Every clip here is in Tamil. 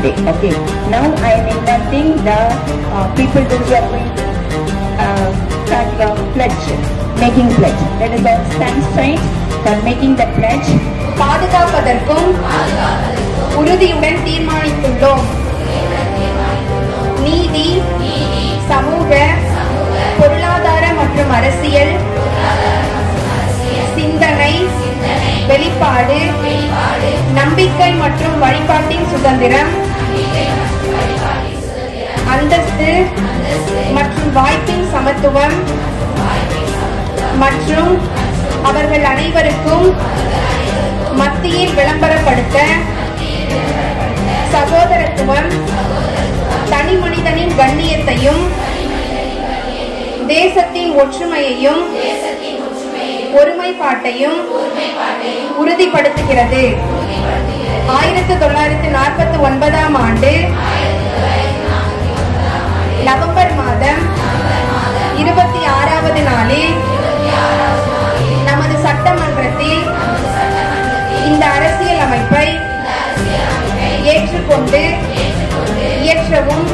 today. Okay. Now I am inviting the people to who are going to start your pledge, making pledge. Let us all stand straight for making the pledge. பாதுகாப்பதற்கும் உறுதியுடன் தீர்மானித்துள்ளோம். நீதி, சமூக, பொருளாதார மற்றும் அரசியல் சிந்தனை, வெளிப்பாடு, நம்பிக்கை மற்றும் வழிபாட்டின் சுதந்திரம், அந்தஸ்து மற்றும் வாய்ப்பின் சமத்துவம் மற்றும் அவர்கள் அனைவருக்கும் மத்தியில் விளம்பரப்படுத்த சகோதரத்துவம், தனி மனிதனின் கண்ணியத்தையும் தேசத்தின் ஒற்றுமையையும் ஒருமைப்பாட்டையும் உறுதிப்படுத்துகிறது. 1949 ஆண்டு நவம்பர் மாதம் 26வது நாளில் நமது சட்டமன்றத்தில் இந்த அரசியல் அமைப்பை ஏற்றுக்கொண்டு இயற்றவும்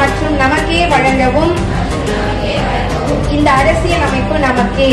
மற்றும் நமக்கே வழங்கவும் இந்த அரசியல் அமைப்பு நமக்கே